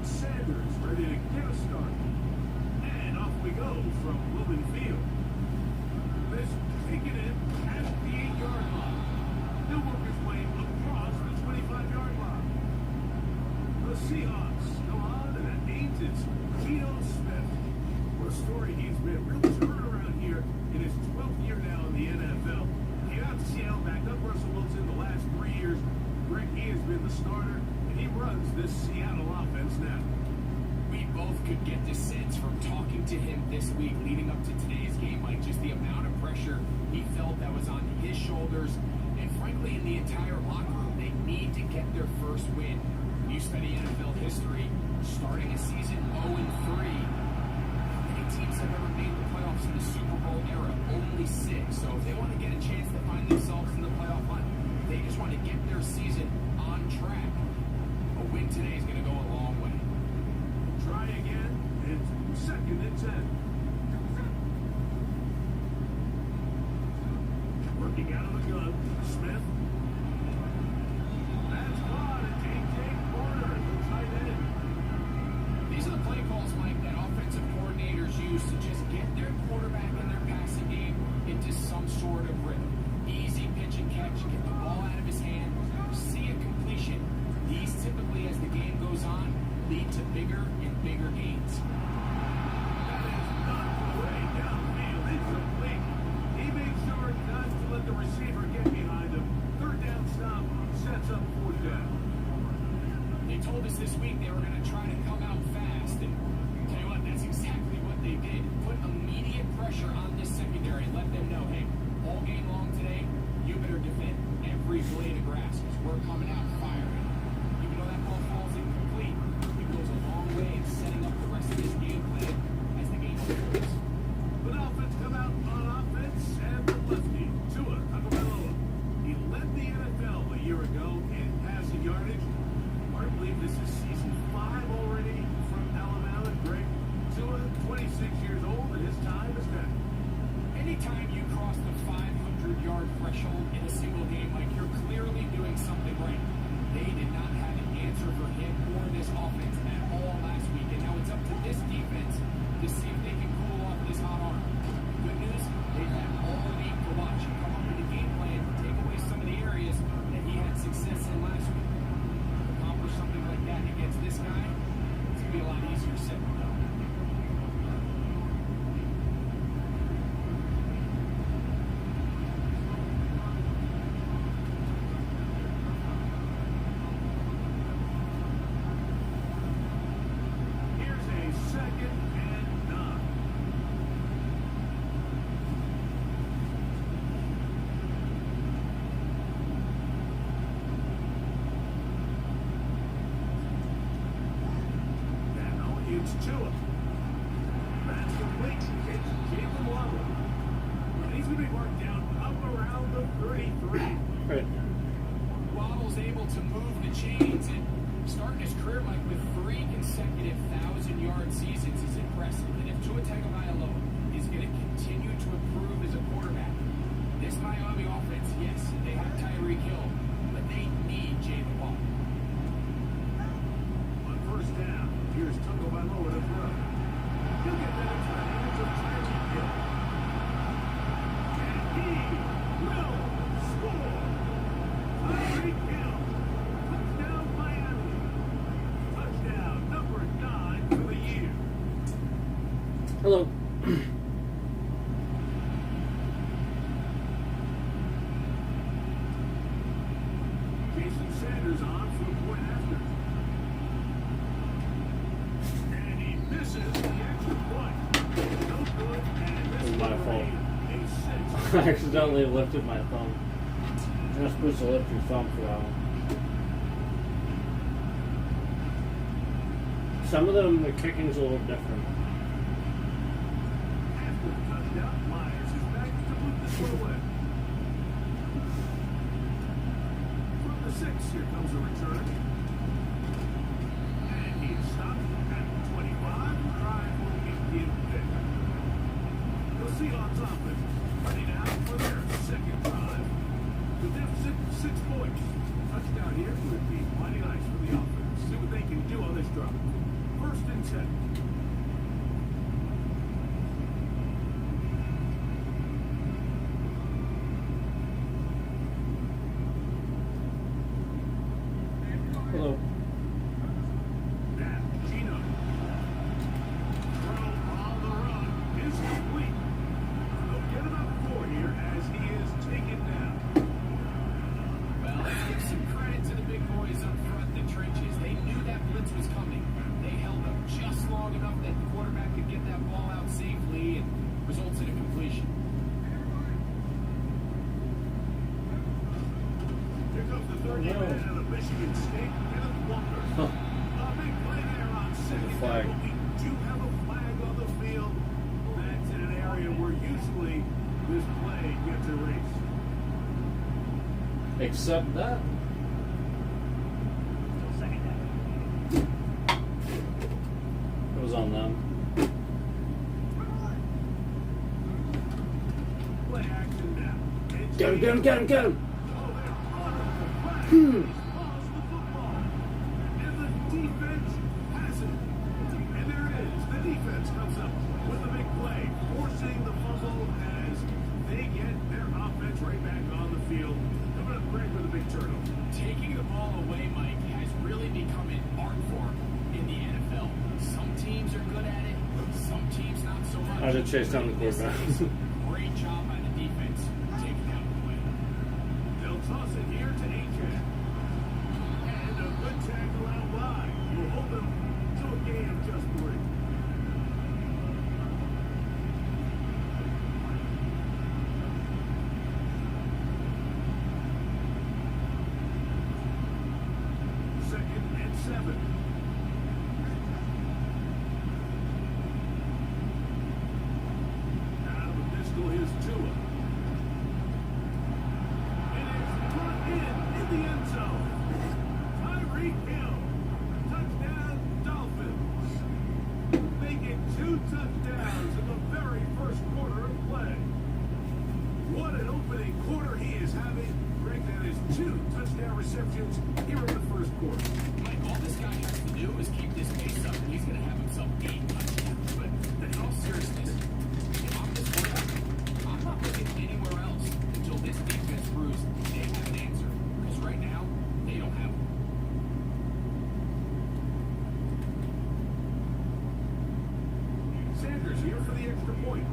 Jason Sanders ready to get us started. And off we go from Lumen Field. This taken in at the 8-yard line. Newark is playing across the 25-yard line. The Seahawks go on, and that means it's Geno Smith. What a story he's been. Real turnaround here in his 12th year now in the NFL. He got to Seattle, backed up Russell Wilson the last 3 years. Greg, he has been the starter, and he runs this Seattle offense now. We both could get the sense from talking to him this week leading up to today's game, Mike, just the amount of pressure he felt that was on his shoulders. And frankly, in the entire locker room, they need to get their first win. When you study NFL history, starting a season 0-3, many teams have ever made the playoffs in the Super Bowl era, only 6. So if they want to get a chance to find themselves in the playoff hunt, they just want to get their season on track. A win today is going to go a long way. Try again. It's 2nd and 10. Working out of the gun, Smith. That's caught at A.J. Porter, the tight end. These are the play calls, Mike, that offensive coordinators use to just get their quarterback and their passing game into some sort of rhythm. Easy pitch and catch, get the ball out of his hand, see a completion. These typically, as the game goes on, lead to bigger and bigger gains. That is knocked away downfield, incomplete. He makes sure not to let the receiver get behind him. 3rd down stop, sets up 4th down. They told us this week they were going to try to come out fast, and tell you what, that's exactly what they did. Put immediate pressure on this secondary and let them know, hey, all game long today, you better defend every blade of grass because we're coming out firing. Even though that ball falls incomplete, it goes a long way in setting up the rest of this game plan as the game unfolds. The Dolphins come out on offense, and the lefty, Tua Tagovailoa. He led the NFL a year ago in passing yardage. Hard to believe this is season 5 already from Alabama. Greg, Tua, 26 years old, and his time is done. Anytime you cross the 500-yard threshold in a single game, like you're clearly doing something right. They did not have an answer for him or this offense at all last week, and now it's up to this defense to see if they can cool off this hot arm. Good news, they've had all week to watch and come up with a game plan to take away some of the areas that he had success in last week. To accomplish something like that against this guy, it's going to be a lot easier said than done. Here's a 2nd and 9. Now it's Tua. That's complete. It's Jalen Waddle. And he's going to be marked down up around the 33. Right. Waddle's able to move the chains and starting his career, Mike, with 3 consecutive 1,000-yard seasons is impressive. And if Tua Tagovailoa is going to continue to improve as a quarterback, this Miami offense, yes, they have Tyreek Hill, but they need Jalen Waddle. On 1st down, here's Tagovailoa to throw. He'll get that into the hands of Tyreek Hill. And he will score. Tyreek Hill. Touchdown Miami. Touchdown number 9 for the year. Hello. Jason Sanders on for the point after. And he misses the extra point. No good, and this It's my will fault. remain a 6. I accidentally lifted my thumb. You're not supposed to lift your thumb for that one. Some of them, the kicking's a little different. After the touchdown, Myers is back to put this one away. From the 6, here comes a return. And he is stopped at the 25. Drive will get pick. The Seahawks offense ready now for their 2nd drive. The deficit 6 points. Touchdown here would be mighty nice for the offense. see what they can do on this drive. 1st and 10. Hello. Now, Gino. Throw on the run. Is complete. They'll get about 4 here as he is taken down. Well, let's give some credit to the big boys up front in the trenches. They knew that blitz was coming. They held up just long enough that the quarterback could get that ball out safely and results in a completion. Here comes the third man out of Michigan State, Kenneth Walker. A big play there on second flag. down, but we do have a flag on the field. That's in an area where usually this play gets erased. Except that. It was on them. Play action now. It's Get him, get him, get him, get him! Oh, they're honoring the flag. He's lost the football. And the defense has it. And there it is. The defense comes up with a big play, forcing the fumble as they get their offense right back on the field. Coming up great with a big turnover. Taking the ball away, Mike, has really become an art form in the NFL. Some teams are good at it, some teams not so much. I had to chase down the In this quarterback. case, great job by the defense taking down the play. They'll toss it here to Ajay. And a good tackle out wide. Will hold them to a gain of just 3. Second and 7. Out of the pistol is Tua. It is brought in the end zone. Tyreek Hill. Touchdown, Dolphins. They get 2 touchdowns in the very first quarter of play. What an opening quarter he is having. Greg, that is 2 touchdown receptions here in the first quarter. Mike, all this guy has to do is keep this pace up, and he's going to have himself 8 touchdowns. But in all seriousness, if I'm this quarterback, I'm not looking anywhere else until this defense proves they have an answer. Because right now, they don't have one. Sanders here for the extra point.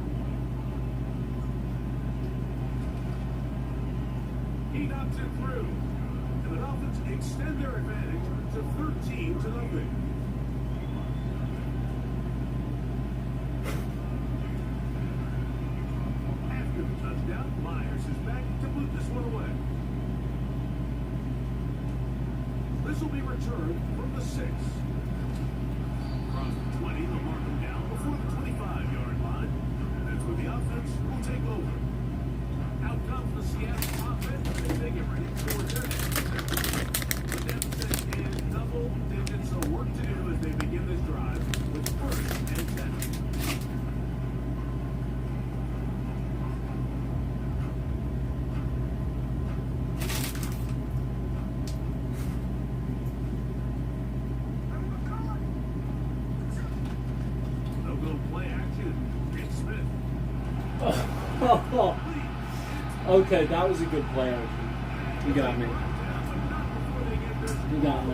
He knocks it through. And the Dolphins extend their advantage to 13-0. After the touchdown, Myers is back to boot this one away. This will be returned from the 6. Across the 20, they'll mark him down before the 25-yard line. That's where the offense will take over. Out comes the Seattle offense as they get ready for their next possession. The deficit is double digits, so work to do as they begin this drive with 1st and 10. They'll go play action. It's Smith. Okay, that was a good play action. You got me. You got me.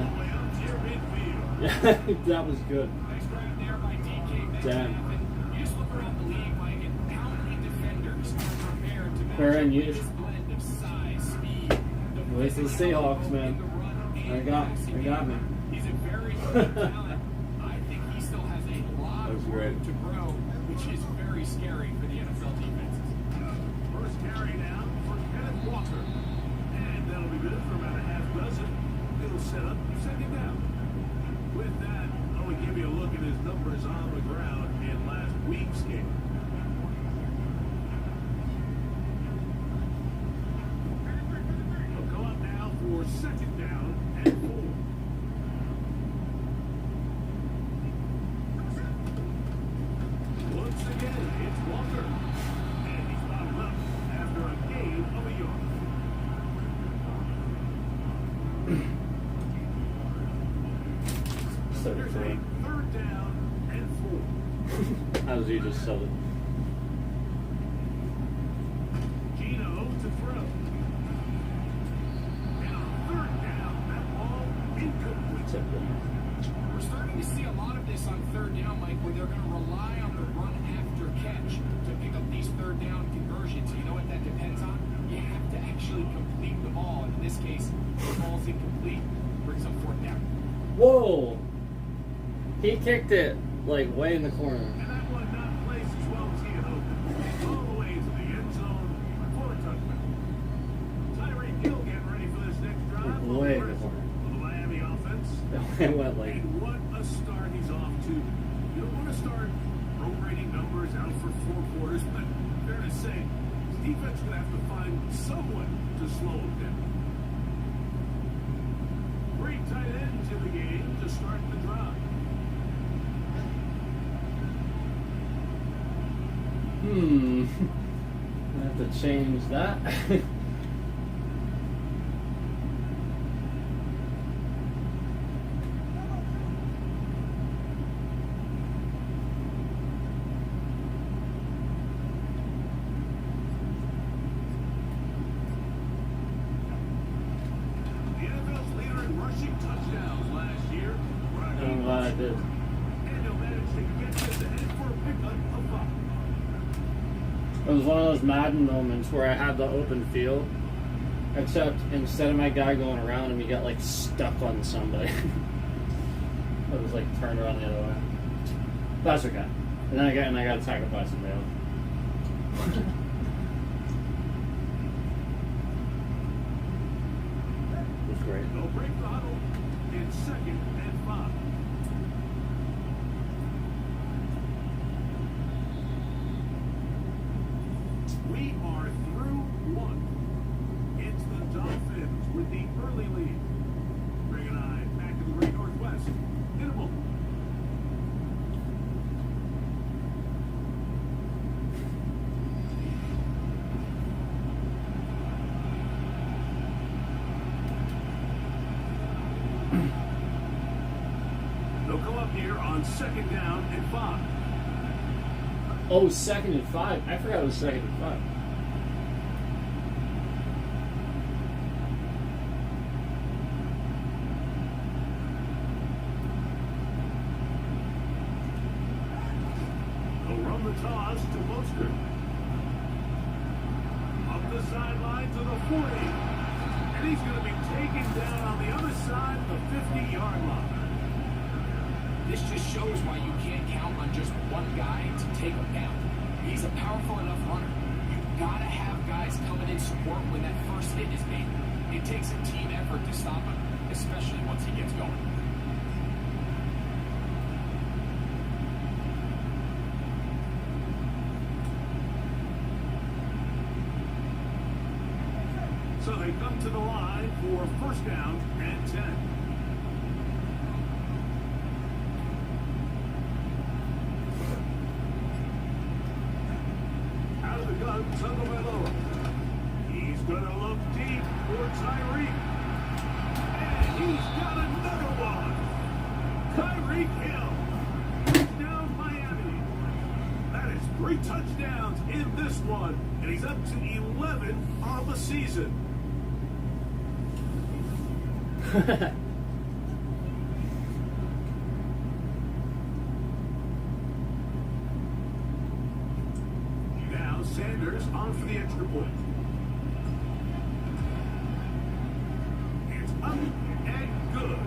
Yeah, that was good. Nice grab there by DK Metcalf. Damn. And you just look around the league, Mike, and how many defenders are prepared to match Baron, up you- this blend of size, speed, the This is physical Seahawks, man. in the run and They got passing me. game. He's a very good talent. I think he still has a lot That was of room great. to grow, which is very scary for the NFL defenses. First carry now for Kenneth Walker. And that'll be good for about a half dozen. It'll set up second down. With that, I will give you a look at his numbers on the ground in last week's game. He'll go up now for second down and 4. Once again, it's Walker. And he's bottled up after a gain of a yard. as you just said it. Gino to throw. And on third down, that ball incomplete. We're starting to see a lot of this on third down, Mike, where they're going to rely on the run after catch to pick up these third down conversions. You know what that depends on? You have to actually complete the ball. And in this case, the ball's incomplete, brings up fourth down. Whoa! He kicked it like way in the corner. And that one not placed as well as he had hoped. All the way to the end zone for a touchdown. Tyreek Hill getting ready for this next drive. Way in the For corner. the Miami offense. It went like. And what a start he's off to. You don't want to start prorating numbers out for 4 quarters, but fair to say, his defense going to have to find someone to slow him down. 3 tight ends in the game to start the drive. I have to change that. The NFL's leader in rushing touchdowns last year. I'm glad I did. And he'll manage to get this ahead for a pickup of 5. It was one of those Madden moments where I had the open field, except instead of my guy going around him, he got like stuck on somebody. It was like turned around the other way. That's okay. And then I got tackled by somebody else. It was great. They'll break the huddle in 2nd and 5. We are through 1. It's the Dolphins with the early lead. Bring an eye back to the Great Northwest. In a moment. They'll come up here on 2nd down and 5. Oh, 2nd and 5. I forgot it was 2nd and 5. They'll run the toss to Mostert. Up the sideline to the 40. And he's going to be taken down on the other side of the 50-yard line. This just shows why you can't count on just one guy to take him down. He's a powerful enough runner. You've got to have guys coming in support when that first hit is made. It takes a team effort to stop him, especially once he gets going. So they come to the line for 1st down and 10. Out of the gun, Tagovailoa. He's going to look deep for Tyreek. And he's got another one. Tyreek Hill. Touchdown Miami. That is 3 touchdowns in this one. And he's up to 11 on the season. Now Sanders on for the extra point. It's up and good.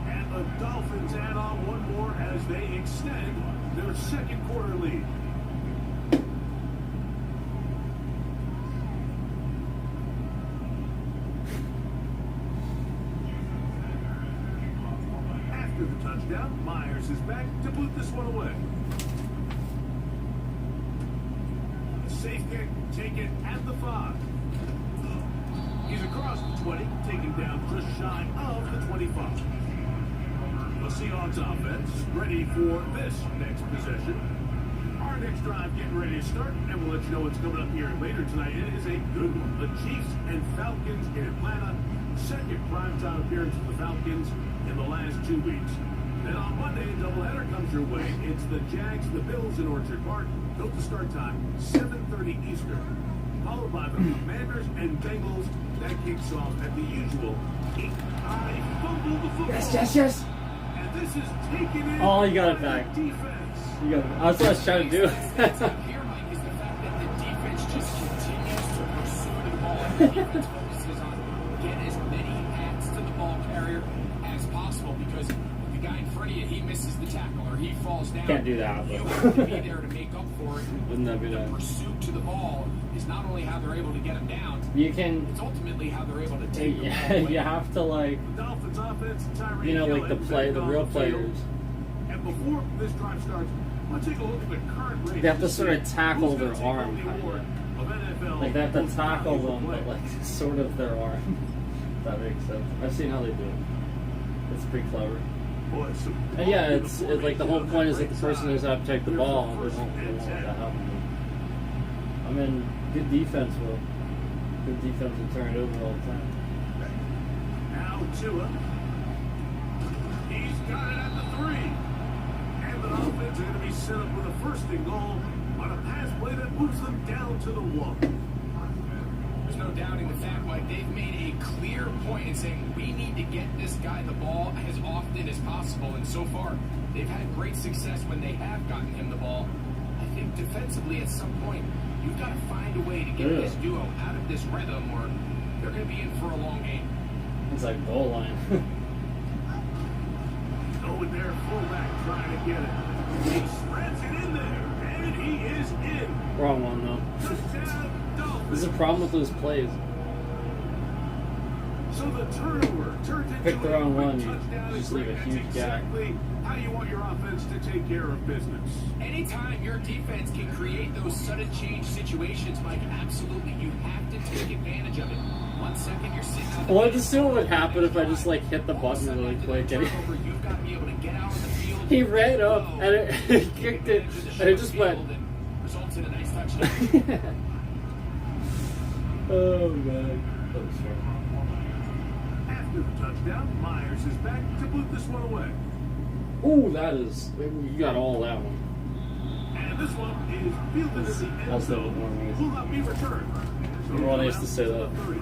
And the Dolphins add on one more as they extend their 2nd quarter lead. After the touchdown, Myers is back to boot this one away. A safe kick taken at the 5. He's across the 20, taken down just shy of the 25. The Seahawks offense ready for this next possession. Our next drive getting ready to start, and we'll let you know what's coming up here later tonight. It is a good one. The Chiefs and Falcons in Atlanta. 2nd primetime appearance of the Falcons in the last 2 weeks. Then on Monday, a doubleheader comes your way. It's the Jags, the Bills in Orchard Park. Built to start time, 7:30 Eastern. Followed by the Commanders and Bengals. That kicks off at the usual 8. I fumble the football. Yes. And this is taken in Oh, you got it by back. the defense. You got it. That's what I was trying to do. Here, Mike, is the fact that the defense just continues to pursue the ball. The defense focuses on get as many hats to the ball carrier as possible because if the guy in front of you, he misses the tackle or he falls down. Can't do that, You but- have to be there to make up for it. Wouldn't that be The nice? pursuit to the ball is not only how they're able to get him down, You can, it's ultimately how they're able to take the ball away. you have to like, The Dolphins offense, Tyreek you know, Hill like the and play, the Beck real on the field. players. And before this drive starts, let's take a look at the current race. They have to see sort of tackle who's gonna their take arm, home the kind award of. of NFL Like they have to Most tackle Valuable them, but Player. like sort of their arm. If that makes sense. I've seen how they do it. It's pretty clever. Boy, some And yeah, ball it's to the like the whole formation point on is that the right person side. knows how to take the Clear ball, for and they first won't and want that 10. happen. I mean, good defense will. Good defense will turn it over all the time. Now Tua. He's got it at the 3. And the offense are going to be set up with a first and goal on a pass play that moves them down to the 1. There's no doubting the fact, Mike, they've made a clear point in saying we need to get this guy the ball as often as possible. And so far, they've had great success when they have gotten him the ball. I think defensively at some point, you've got to find a way to get Yeah. this duo out of this rhythm or they're going to be in for a long game. It's like goal line. Going there, fullback trying to get it. He spreads it in there, and he is in. Wrong one though. Touchdown, Dolphins. There's a problem with those plays. So the turnover turns into Pick the wrong a quick one, you touchdown. just leave a That's huge gap. exactly how you want your offense to take care of business. Anytime your defense can create those sudden change situations, Mike, absolutely, you have to take advantage of it. 1 second, you're sitting out I wanted to see what would happen if I just like hit the button really quick. And You've got to be able to get out of the field. he ran up and he kicked it, and it just went. Results in a nice touchdown. Oh man, that was fun. After the touchdown, Myers is back to boot this one away. Ooh, that is, you got all that one. And this one is fielded at the end That's the zone. one. Will not be returned. So Everyone come used to out say the that. 30.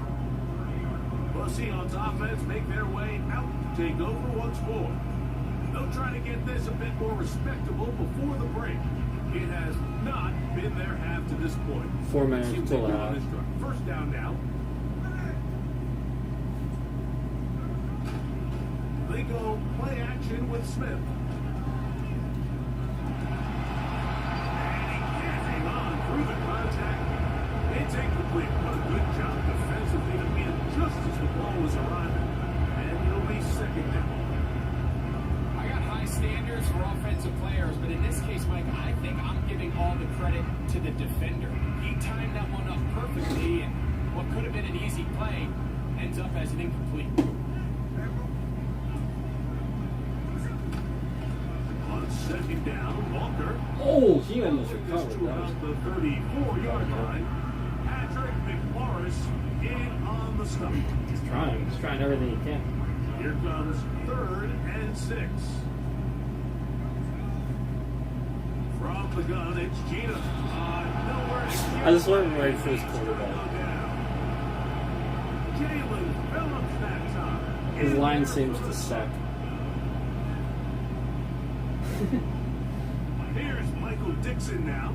Well, Seahawks offense make their way out to take over once more. They'll try to get this a bit more respectable before the break. It has not been their half to this point. 4 minutes See what till they the do on half. this drive. First down now. They go play action with Smith. And he can't hang on through the contact. It's incomplete. What a good job defensively to beat him just as the ball was arriving. And it'll be second down. I got high standards for offensive players, but in this case, Mike, I think I'm giving all the credit to the defender. He timed that one up perfectly, and what could have been an easy play ends up as an incomplete. On second down, Walker. Oh, he almost This recovered. to That was about the 34-yard line. Patrick McMorris in on the stop. He's trying everything he can. Here comes 3rd and 6. From the gun, it's Gina. Nowhere to get. I just went right for his quarterback. Jalen Phillips that time. His In line there seems for to the suck. Here's Michael Dixon now,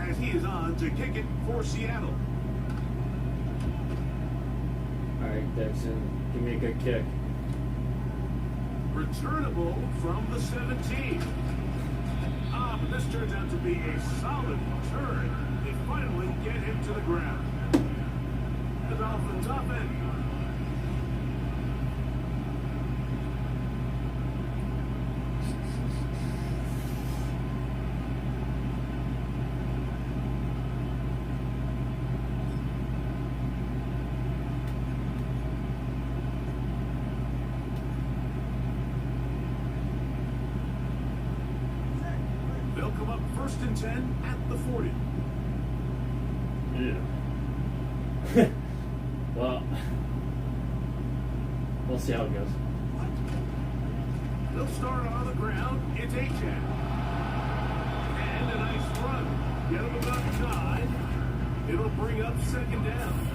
as he is on to kick it for Seattle. All right, Dixon, give me a good kick. Returnable from the 17. But this turns out to be a solid return. They finally get him to the ground. The Dolphins offense. They'll come up 1st and 10 at the 40. Yeah. Well, we'll see how it goes. They'll start on the ground. It's Achane. And a nice run. Get him about 9. It'll bring up second down.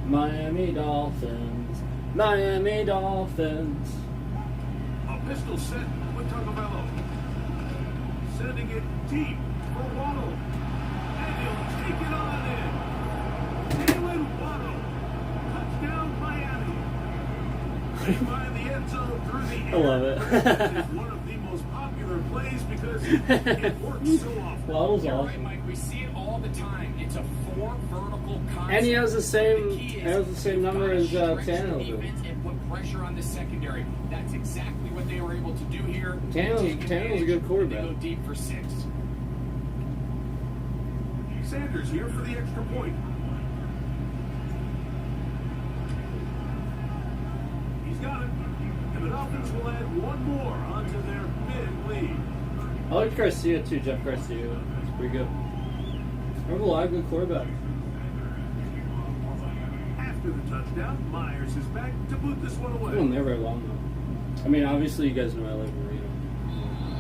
Miami Dolphins. Miami Dolphins. A pistol set with Tagovailoa. Sending it deep for Waddle. And he'll take it on in. Jalen Waddle. Touchdown Miami. They find the end zone through the air. I love it. It's one of the most popular plays because it works so often. Waddle's You're right, awesome. Mike. We see it all the time. It's a 4 vertical concept. And he has the same The key is number as you've gotta stretch the Tannehill. defense and put pressure on the secondary. That's exactly what they were able to do here. Tannehill's a good quarterback. They go deep for 6. Sanders here for the extra point. He's got it. And the Dolphins will add one more onto their big lead. I like Garcia too, Jeff Garcia. It's pretty good. I have a lot of good quarterbacks. After the touchdown, Myers is back to boot this one away. Well, never long though. I mean, obviously, you guys know I like Marino.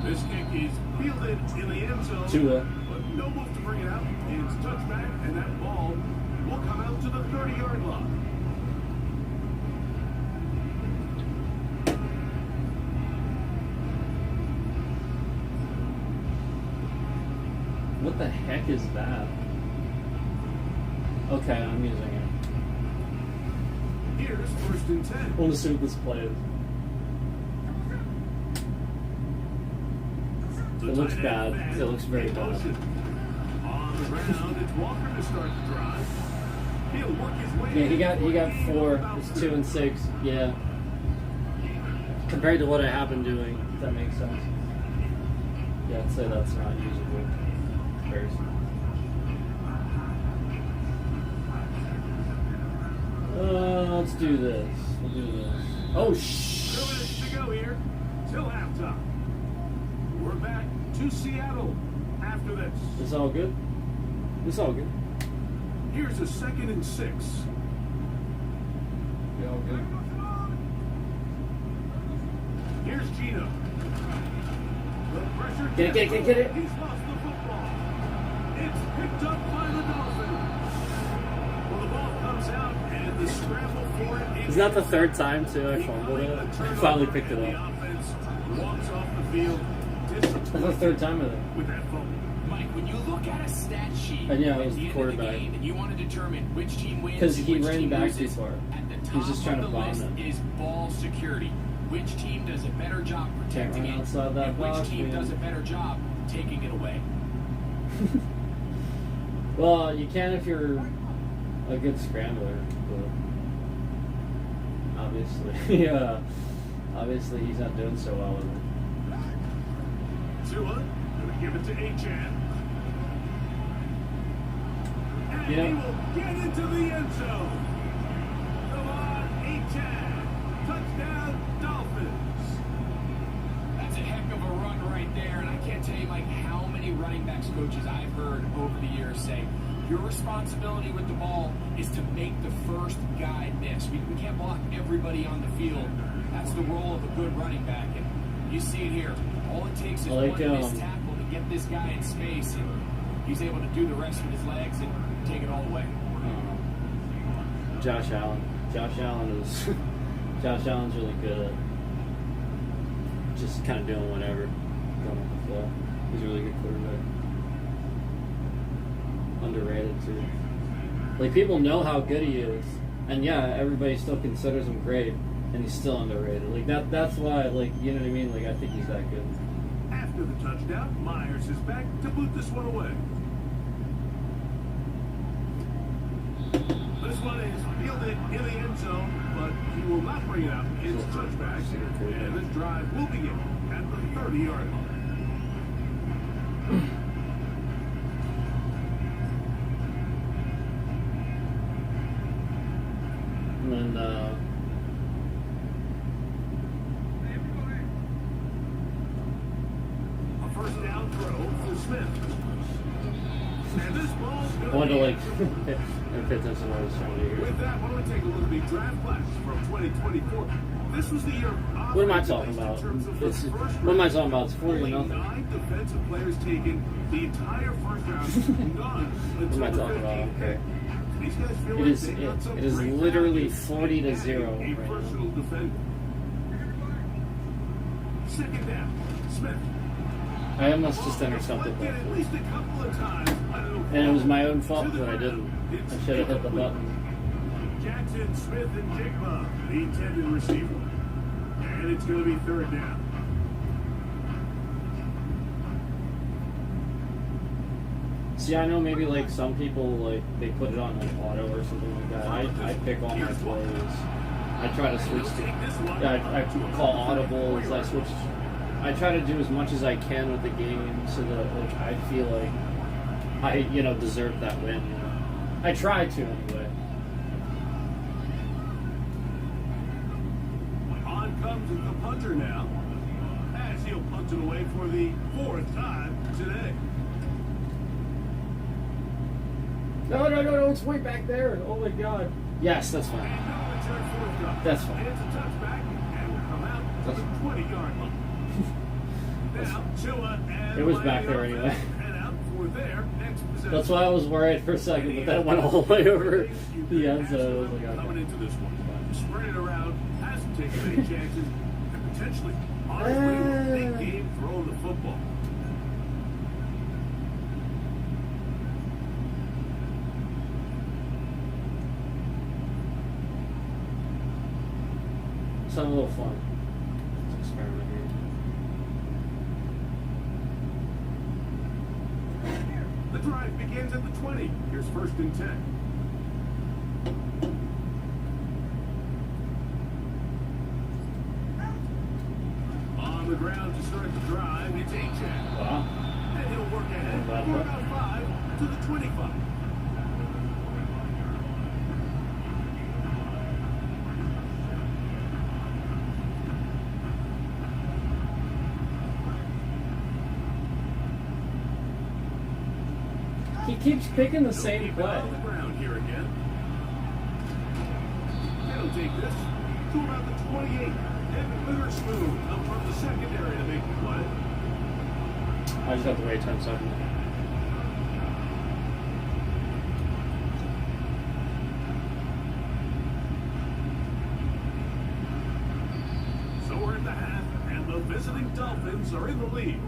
This kick is fielded in the end zone. Tua. But no move to bring it out. It's touchback, and that ball will come out to the 30-yard line. What the heck is that? Okay, I'm using it. Here's first and 10. I want to see what this play is. The It looks tight bad. end It looks very in bad. motion. On the ground, it's Walker to start the drive. He'll work his way. Yeah, he got in. 4. It's 2 and 6. Yeah. Compared to what I have been doing, if that makes sense. Yeah, I'd say that's not usable. Comparison. Let's do this. We'll do this. Oh, 2 minutes to go here till halftime. We're back to Seattle after this. It's all good. It's all good. Here's a 2nd and 6. It's all good. Here's Gino. The pressure. Get it. He's lost the football. It's picked up by the Dolphins. Well, the ball comes out and the scramble for it. Isn't that the 3rd time too I fumbled it? I finally picked it The up. offense walks off the field. That's the 3rd time of it. With that fumble. Mike, when you look at a stat sheet And yeah, it at was the the end quarterback. of the game and you want to determine which team wins 'Cause and he which ran team back too loses, far. at the top He's just trying of to the bomb list it. is ball security. Which team does a better job protecting run it, outside that and which box, team man. does a better job taking it away. Well, you can if you're a good scrambler, but obviously, yeah, obviously he's not doing so well with it. Tua, gonna give it to Achane. And Yeah. he will get into the end zone. Come on, Achane. Touchdown, Dolphins. That's a heck of a run right there, and I can't tell you, Mike, how many running backs coaches I've heard over the years say, your responsibility with the ball is to make the first guy miss. We can't block everybody on the field. That's the role of a good running back, and you see it here. All it takes is Like, one missed tackle to get this guy in space, and he's able to do the rest with his legs and take it all away. Josh Allen. Josh Allen's really good at just kind of doing whatever, going with the flow. He's a really good quarterback. Underrated too. Like, people know how good he is, and yeah, everybody still considers him great, and he's still underrated. Like that's why, like, you know what I mean? Like, I think he's that good. After the touchdown, Myers is back to boot this one away. This one is fielded in the end zone, but he will not bring it out. It's touchback, and this drive will begin at the 30-yard line. first down throw for Smith. And this ball's I going wanted to to like fit this in what I was trying to do here. With that, why don't we take a look at the draft class from 2024? This was the year of What am I talking about? What am I talking about? It's 40 to nothing. 9 defensive players taken the entire first round. None What until am I the talking about? 15th pick. Okay. These guys feel It like is they got some it is great literally value 40 to in 0 adding a right now. personal defender. Second down, Smith. I almost just intercepted Deflected that. at least a couple of times. And it was my own fault that I didn't. I should have hit the button. Jackson, Smith, and Jigba, the intended receiver. And it's going to be third down. See, I know maybe like some people like they put it on like auto or something like that. I pick all my plays. I try to switch to. I call audibles. I switch. I try to do as much as I can with the game so that like I feel like I deserve that win. You know? I try to anyway. On comes the punter now, as he'll punt it away for the 4th time today. No, it's way back there. Oh my god. Yes, that's fine. And no return 4th down. That's fine. It's a touchback and will come out to the 20-yard line. Now, Tua and It was back there Le'Veon anyway. head out for their next possession. That's why I was worried for a second, but then it went all the way over the end zone. I was like, Coming okay. into this one, spread it around, hasn't taken any chances, and potentially, honestly, big game throwing the football. Sounds a little fun. Let's experiment here. The drive begins at the 20. Here's 1st and 10. On the ground to start the drive, it's Achane. Wow. And he'll work ahead for about 5 to the 25. He keeps picking the They'll same keep it play. on the ground here again. They'll take this to about the 28. And Witherspoon up from the secondary to make the play. I just have to wait 10 seconds. So we're at the half, and the visiting Dolphins are in the lead.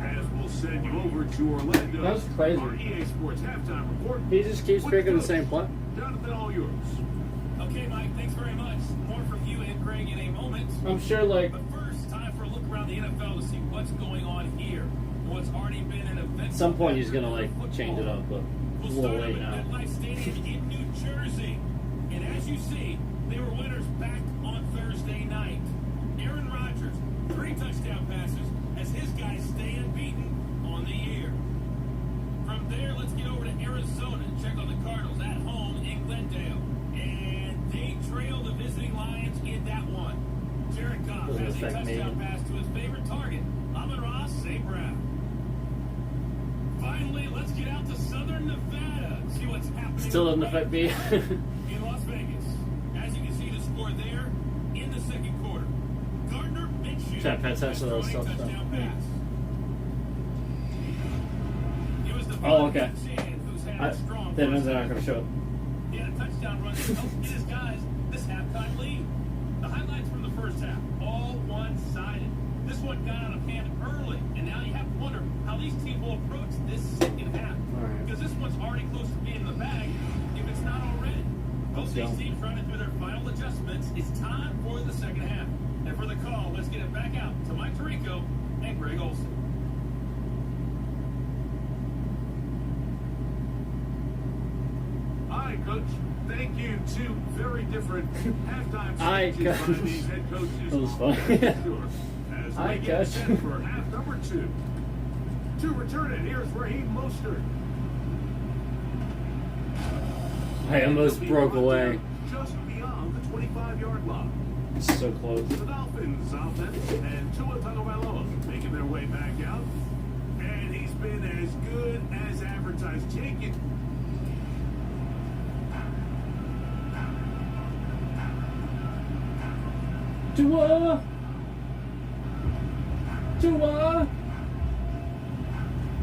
As we'll send you over to Orlando. That's crazy. Our EA Sports halftime report. He just keeps With picking the Coach same play. Jonathan, all yours. Okay, Mike, thanks very much. More from you and Greg in a moment. I'm sure like But first, time for a look around the NFL to see what's going on here. What's already been an event. at some point he's gonna like change it up, but We'll it's a little start late up now. at MetLife Stadium in New Jersey. And as you see, they were winners back on Thursday night. Aaron Rodgers, 3 touchdown passes as his guys stay unbeaten on the year. From there, let's get over to Arizona and check on the Cardinals at home in Glendale. And they trail the visiting Lions in that one. Jared Goff Doesn't has a affect me. touchdown pass to his favorite target, Amon-Ra St. Brown. Finally, let's get out to Southern Nevada and see what's happening. Still doesn't with the affect me. in Las Vegas. As you can see, the score there in the second quarter. Gardner Minshew. Try to pay attention to those throwing stuff, touchdown though. pass. It was the Oh, okay. who's had I, a strong then first they're not half. gonna show up. He had a touchdown run that helped get his guys this halftime lead. The highlights from the first half, all one-sided. This one got out of hand early, and now you have to wonder how these teams will approach this second half. All right. Because this one's already close to being in the bag, if it's not already. Both Let's these go. teams running through their final adjustments. It's time for the second half. And for the call, let's get it back out to Mike Tirico and Greg Olson. Hi, Coach. Thank you. 2 very different halftime Hi, speeches by Coach. these head coaches. That was fun. Sure. As Hi, we get Coach. set for half number 2. To return it, here's Raheem Mostert. I almost broke away. Just beyond the 25-yard line. It's so close. The Dolphins offense and Tua Tagovailoa making their way back out. been as good as advertised. Take it. Tua!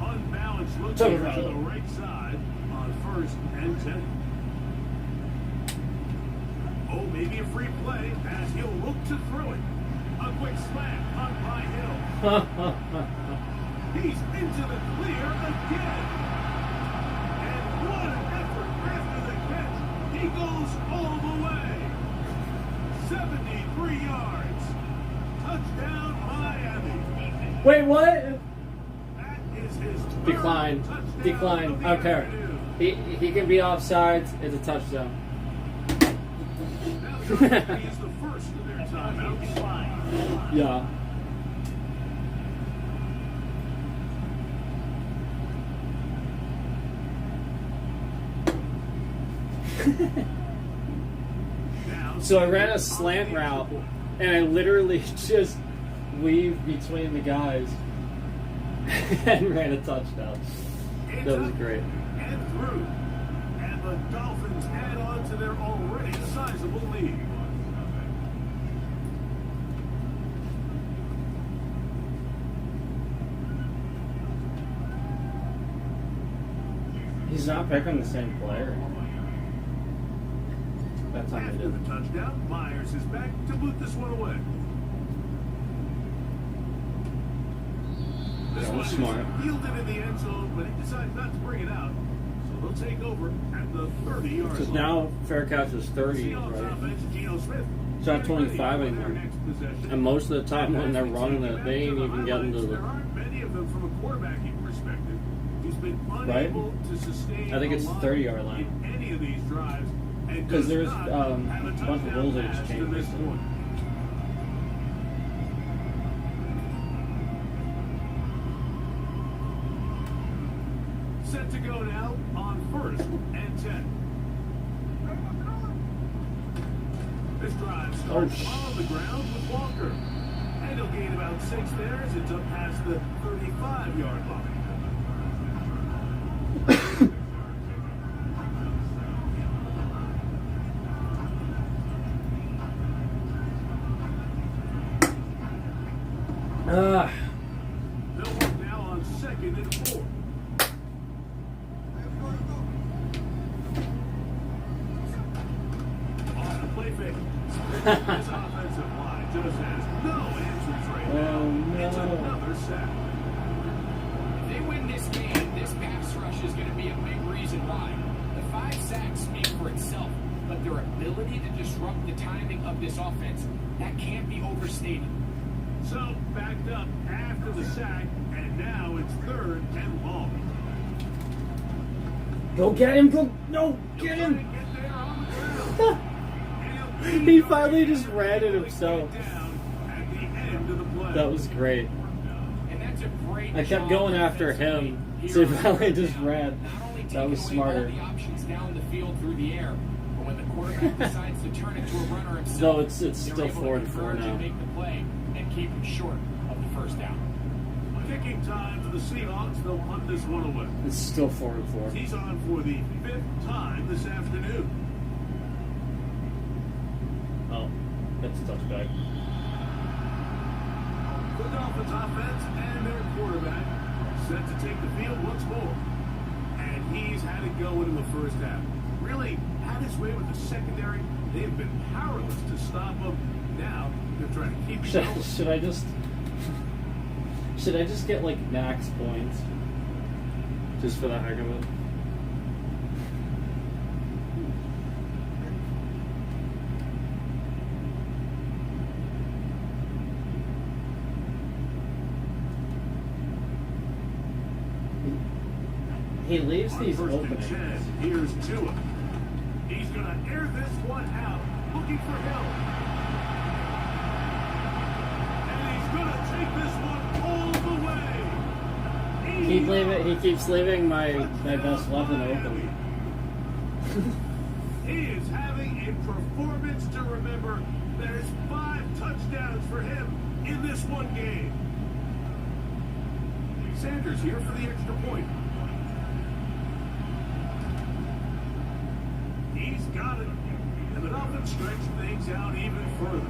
Unbalanced, looking Sorry, to Ronald. the right side on 1st and 10. Oh, maybe a free play as he'll look to throw it. A quick slant caught by Hill. He's into the clear again. And what an effort after the catch. He goes all the way. 73 yards. Touchdown Miami. Wait, what? That is his third Decline. touchdown Decline. of the I don't care. afternoon. He can be offsides. It's a touchdown. Now Germany is the first of their timeouts. Yeah. Now, So I ran a slant route, and I literally just weaved between the guys and ran a touchdown. That was great. And through. And the Dolphins add on to their already sizable lead. He's not picking the same player. That time I After did. the touchdown, Myers is back to boot this one away. This That one was is smart. fielded in the end zone, but he decides not to bring it out. So they'll take over at the 30-yard Because line. now fair catch is 30, Seahawks right? offense, Geno Smith. It's not 25 Ready for anymore. their next possession. And most of the time when they're running it, they ain't even getting to There the. aren't many of them from a quarterbacking perspective. He's been unable to sustain. I think it's a lot 30-yard line. in any of these drives, and 'Cause does there's, not a have bunch of touchdown rules they pass just to changed this recently. point. Set to go now on 1st and 10. This drive starts on the ground with Walker. And he'll gain about 6 there as it's up past the 35-yard line. Ah, They'll work now on 2nd and 4. On the play fake. This offensive line just has no answers right now. Oh, no. It's another sack. If they win this game, this pass rush is going to be a big reason why. The 5 sacks speak for itself, but their ability to disrupt the timing of this offense, that can't be overstated. So backed up after the sack, and now it's 3rd and long. go get him! Go! No, get Trying to him! get there on the ground. And he'll He be finally just ran it himself. down at the end of the play. That was great. And that's a great I kept job going after defensively him, here so he on finally third just down. ran. Not only That taking was away smarter. all the options down the field through the air, but when the quarterback decides to turn it to a runner himself, No, it's they're still able to 4 and 4 converge now. and make the play and keep it short of the first down. Kicking time for the Seahawks. They'll punt this one away. It's still 4 and 4. He's on for the 5th time this afternoon. Oh, that's a touchback. The Dolphins offense and their quarterback set to take the field once more. And he's had it going in the first half. Really had his way with the secondary. They've been powerless to stop him. Now they're trying to keep it going. Should I just get like max points? Just for the heck of it? He leaves On these 1st and openings. 10, here's Tua. He's going to air this one out, looking for Hill. And he's going to take this one all the way. He keeps leaving my best weapon open. He is having a performance to remember. There's 5 touchdowns for him in this one game. Sanders Chargers here for the extra point. He's got it. And the Dolphins stretch things out even further.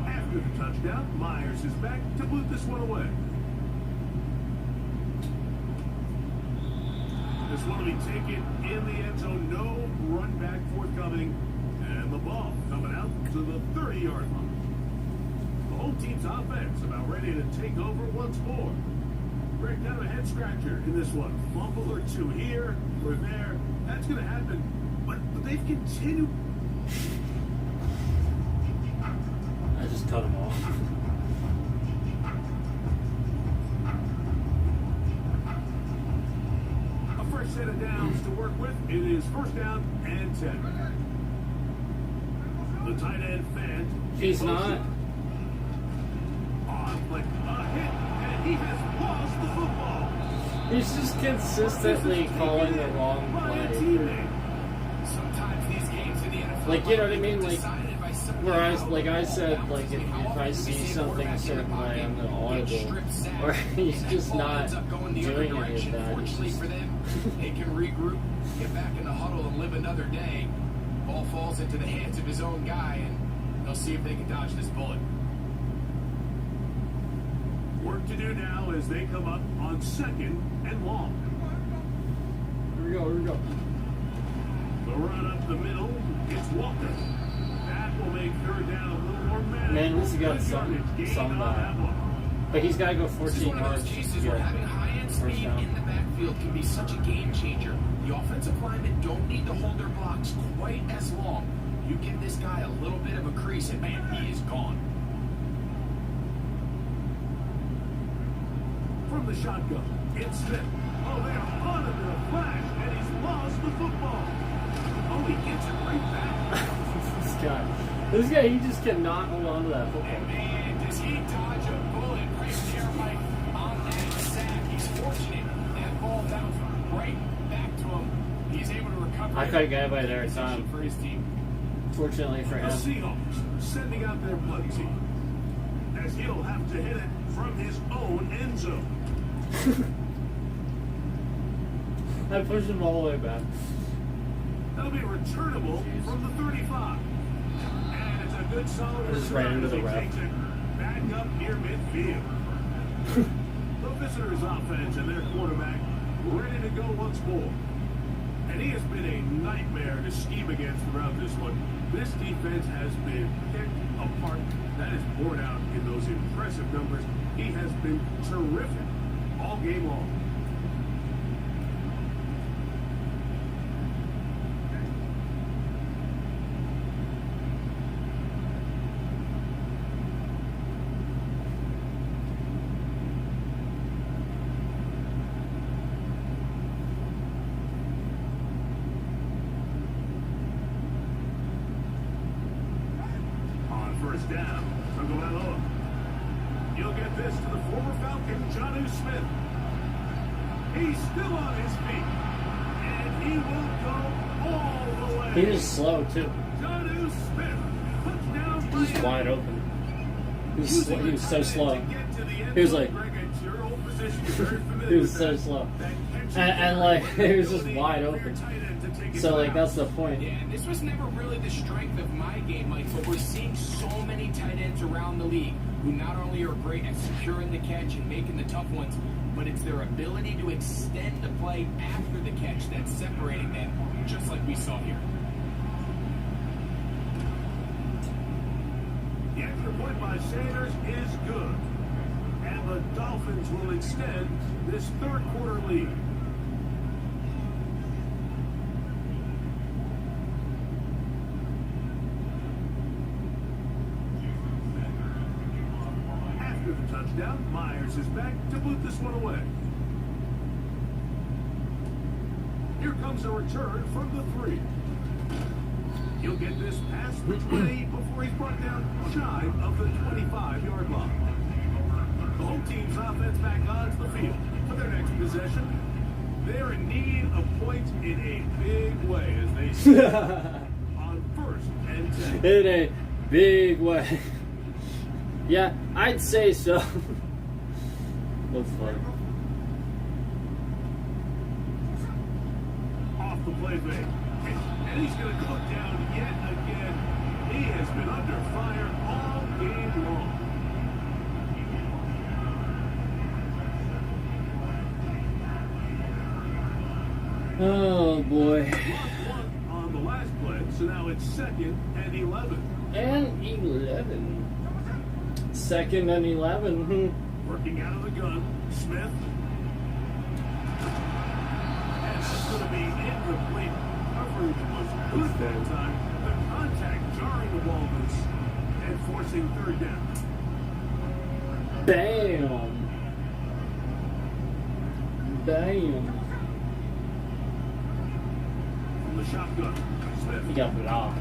After the touchdown, Myers is back to boot this one away. This one will be taken in the end zone. No run back forthcoming. And the ball coming out to the 30-yard line. The whole team's offense about ready to take over once more. Greg, kind of a head scratcher in this one. Fumble or two here or there. That's going to happen. But they've continued. I just cut him off. A fresh set of downs to work with. It is first down and 10. The tight end fan. He's not. On like a hit, and he has lost the football. He's just consistently calling the wrong By a play. teammate. Sometimes these games in the NFL, Like, you know what I mean? Like, decided by somebody where I, else. like I said, like if I see something a certain way, I'm gonna audible. Or he's just not doing any of that. It's Fortunately just, for them, they can regroup, get back in the huddle, and live another day. Ball falls into the hands of his own guy, and they'll see if they can dodge this bullet. Work to do now as they come up on second and long. here we go. The run up the middle, it's Walker. That will make third down a little more manageable. Man, this has got Good some yardage gain on that one. But he's got to go This is 14 one of yards those to cases where get having high-end first speed down. in the backfield can be such a game changer. The offensive linemen don't need to hold their blocks quite as long. You give this guy a little bit of a crease, and man, he is gone. From the shotgun, it's Smith. Oh, they are on him in a flash, and he's lost the football. Oh, he gets it right back. This guy, he just cannot hold on to that And football. man, does he dodge a bullet right there, Mike, on that sack. He's fortunate. That ball bounced right back to him. He's able to recover. I caught a guy by there Position time. for his team. Fortunately for The him. Seahawks sending out their blood team. As he'll have to hit it from his own end zone. I pushed him all the way back. That'll be returnable from the 35. And it's a good solid I just ran return into as the he ref. takes it back up near midfield. The visitors' offense and their quarterback ready to go once more. And he has been a nightmare to scheme against throughout this one. This defense has been picked apart. That is borne out in those impressive numbers. He has been terrific all game long. On first down, Tagovailoa. You'll get this to the former Falcon, Jonnu Smith. He's still on his feet, and he will go all the way. He was slow too. Jonnu Smith, touchdown He was Miami. wide open. He was so Using slow. the tight end to get to the end He was zone. like- Greg, it's your old position. You're very familiar He was with so that. slow. That catch And like, it was just ability wide for your open. tight end to take it So like, down. that's the point. Yeah, and this was never really the strength of my game, Mike, but we're seeing so many tight ends around the league who not only are great at securing the catch and making the tough ones, but it's their ability to extend the play after the catch that's separating them, just like we saw here. The extra point by Sanders is good. And the Dolphins will extend this third quarter lead. After the touchdown, Myers is back to boot this one away. Here comes a return from the 3. He'll get this past the 20 before he's brought down shy of the 25-yard line. The home team's offense back onto the field for their next possession. They're in need of points in a big way as they on first and 10. In a big way. Yeah, I'd say so. That's funny. Off the play fake. And he's going to go down yet again. He has been under fire all game long. Oh boy. Lost one on the last play, so now it's 2nd and 11. And 11. 2nd and 11. Working out of the gun, Smith. And it's going to be incomplete. Coverage was good that time. The contact jarring the ball loose and forcing 3rd down. Bam. Bam. From the shotgun, Smith. He got blocked.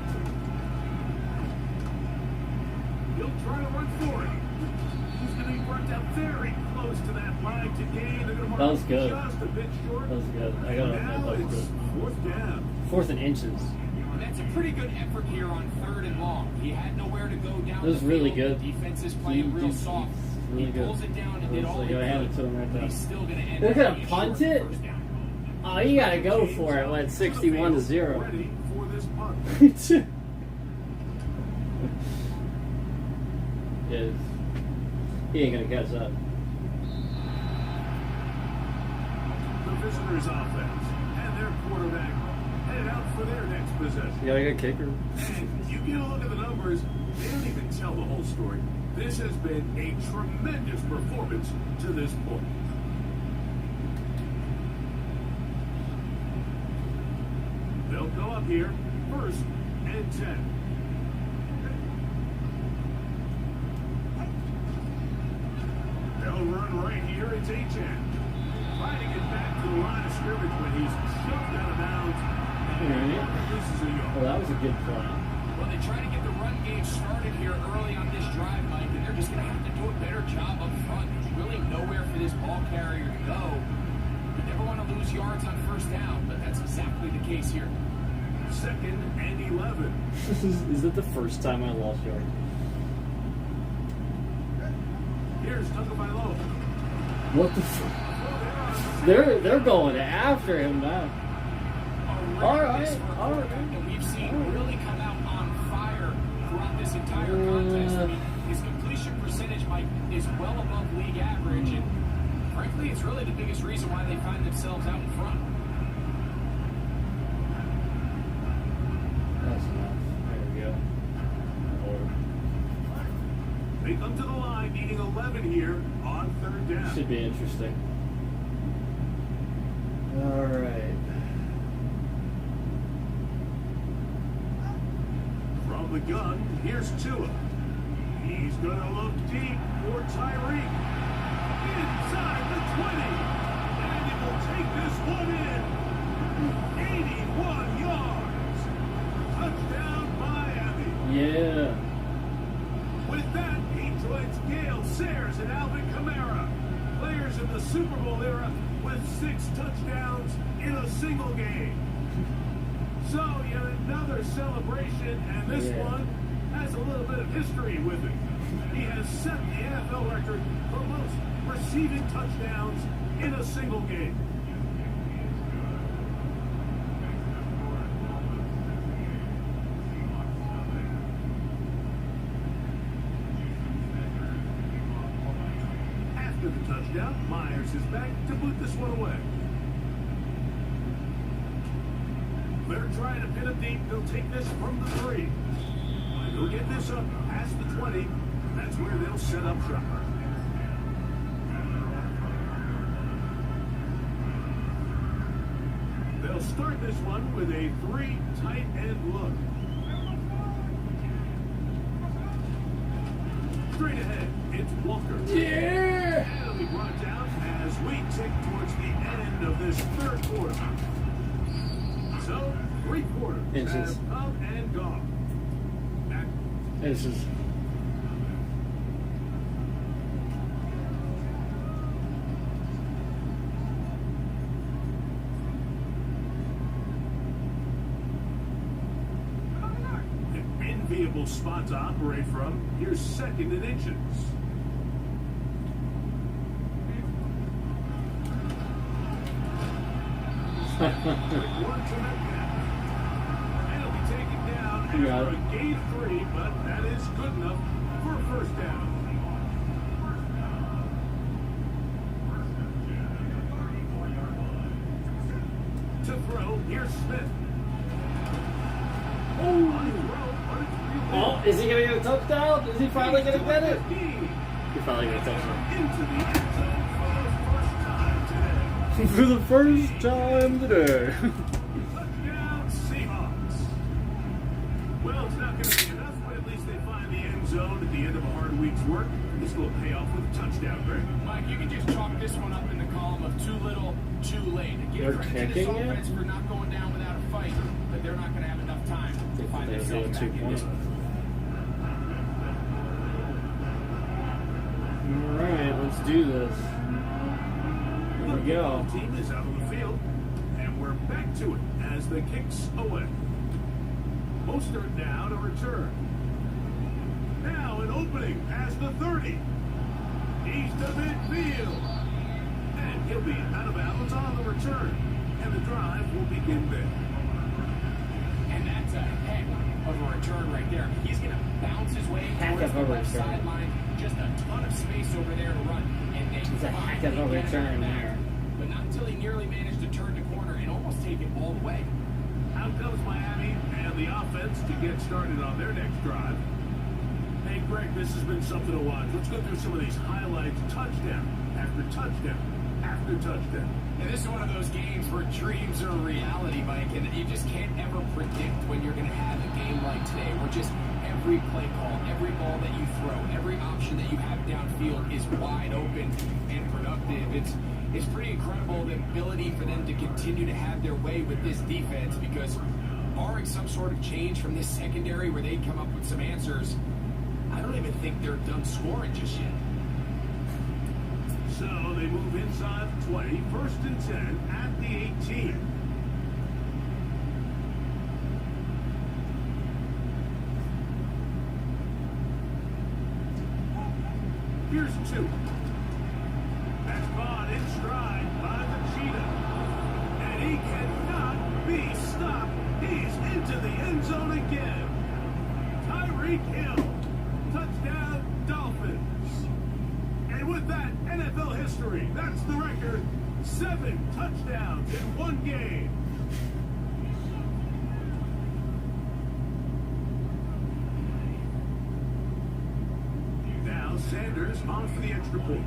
He'll try to run for it. He's going to be brought down very close to that line to gain. They're going to That was good. just a bit short. That was good. I gotta admit, Now that was it's good. 4th down. 4th and inches. And that's a pretty good effort here on 3rd and long. He had nowhere to go down. This is the really field. good. The defense is playing real He's soft. really He good. pulls it down and did I all was he like, I could. hand it to him right there. He's still going to end They're up gonna being punt short it? first down. Oh, you gotta go for it when it's 61-0. Ready for this punt. Yes. He ain't gonna catch that. The visitors' offense and their quarterback headed out for their next possession. You gotta get kicker. And you get a look at the numbers, they don't even tell the whole story. This has been a tremendous performance to this point. They'll go up here, 1st and 10. They'll run right here. It's Achane. Trying to get back to the line of scrimmage when he's shoved out of bounds. And this is a Well, yard. that was a good play. Well, they try to get the run game started here early on this drive, Mike, and they're just going to have to do a better job up front. There's really nowhere for this ball carrier to go. You never want to lose yards on 1st down, but that's exactly the case here. 2nd and 11. Is it the first time I lost yard? Here's Tagovailoa. What the fuck? They're going after him now. All right, all right. And we've seen really come out on fire throughout this entire contest. I mean, his completion percentage, Mike, is well above league average, and frankly, it's really the biggest reason why they find themselves out in front. That's enough. There we go. They come to the line needing 11 here on 3rd down. Should be interesting. All right. From the gun, here's Tua. He's going to look deep for Tyreek. Inside the 20. And he will take this one in. 81 yards. Touchdown, Miami. Yeah. With that, he joins Gale Sayers and Alvin Kamara, players in the Super Bowl era with 6 touchdowns in a single game. So, yet another celebration, and this Yeah. one has a little bit of history with it. He has set the NFL record for most receiving touchdowns in a single game. After the touchdown, Myers is back to put this one away. They're trying to pin him deep. They'll take this from the 3. They'll get this up past the 20. That's where they'll set up shop. They'll start this one with a 3 tight end look. Straight ahead, it's Walker. Yeah. And it'll be brought down as we tick towards the end of this 3rd quarter. So, 3 quarters Inches. have come and gone. Back This is. in enviable spot to operate from. Here's second and inches. Quick one to Metcalf. And he'll be taken down after a gain of 3, but that is good enough for a first down. To throw, here's Smith. Oh, is he going to get a touchdown? Is he finally going to get it? He finally got a touchdown. Into the end zone For the first time today. Touchdown, Seahawks. Well, it's not going to be enough, but at least they find the end zone at the end of a hard week's work. This will pay off with a touchdown, Greg. Mike, you can just chalk this one up in the column of too little, too late. They're Give credit to this kicking it? offense for not going down without a fight, but they're not going to have enough time to find They'll themselves go back 2 in points. this. Alright, let's do this. Here we go. The team is out on the field, and we're back to it as the kicks away. Mostert now to return. Now an opening past the 30. He's to midfield. And he'll be out of bounds on the return. And the drive will begin there. And that's a heck of a return right there. He's going to bounce his way Heck towards of the a left return. sideline. Just a ton of space over there to run. And they It's a heck of a finally get return back. there. But not until he nearly managed to turn the corner and almost take it all the way. Out comes Miami and the offense to get started on their next drive. Hey, Greg, this has been something to watch. Let's go through some of these highlights. Touchdown after touchdown after touchdown. And this is one of those games where dreams are a reality, Mike, and you just can't ever predict when you're going to have a game like today, where just every play call, every ball that you throw, every option that you have downfield is wide open and productive. It's pretty incredible, the ability for them to continue to have their way with this defense, because barring some sort of change from this secondary where they come up with some answers, I don't even think they're done scoring just yet. So they move inside the 20, first and 10 at the 18. Here's 2. That's caught in stride by the Cheetah. And he cannot be stopped. He's into the end zone again. Tyreek Hill. Touchdown, Dolphins. And with that, NFL history. That's the record. 7 touchdowns in one game. Now Sanders on for the extra point.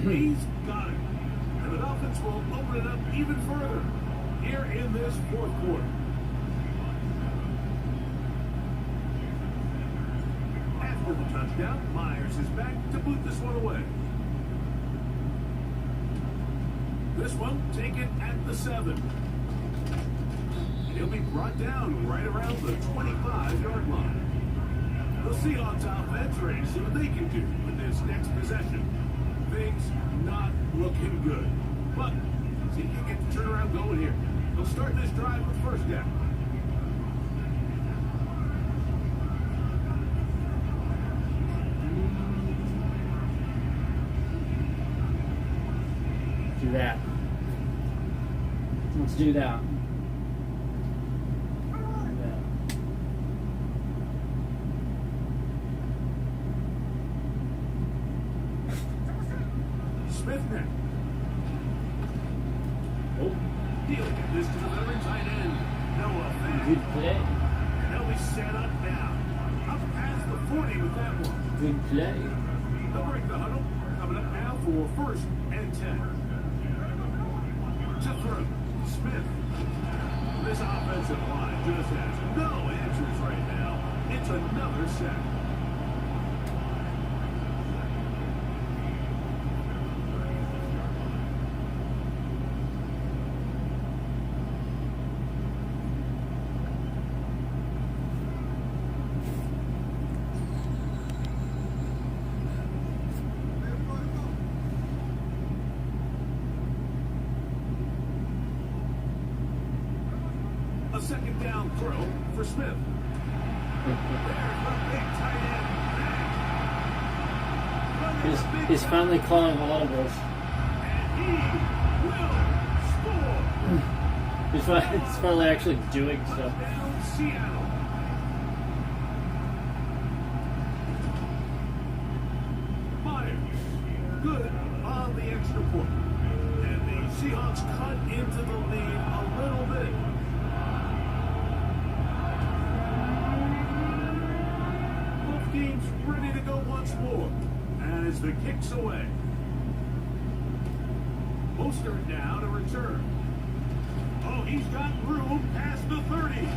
He's got it. And the Dolphins will open it up even further here in this fourth quarter. After the touchdown, Myers is back to boot this one away. This one taken at the 7. And he'll be brought down right around the 25-yard line. The Seahawks offense ready to see what they can do with this next possession. Things not looking good. But see if you can get the turnaround going here. They'll start this drive with first down. Do that. Let's do that. Smith now. Oh, He'll get this to the delivering tight end. Noah Fant. good play. And they'll be set up now. Up past the 40 with that one. Good play. They'll break the huddle. Coming up now for first and 10. To throw. Smith. This offensive line just has no answers right now. It's another sack. A second down throw for Smith. There's the big tight end. He's finally calling audibles. And he will score. He's finally actually doing stuff. Touchdown, Seattle. Myers, good on the extra point. And the Seahawks cut into the lead a little bit. Both teams ready to go once more as the kick's away. Mostert now to return. Oh, he's got room past the 30.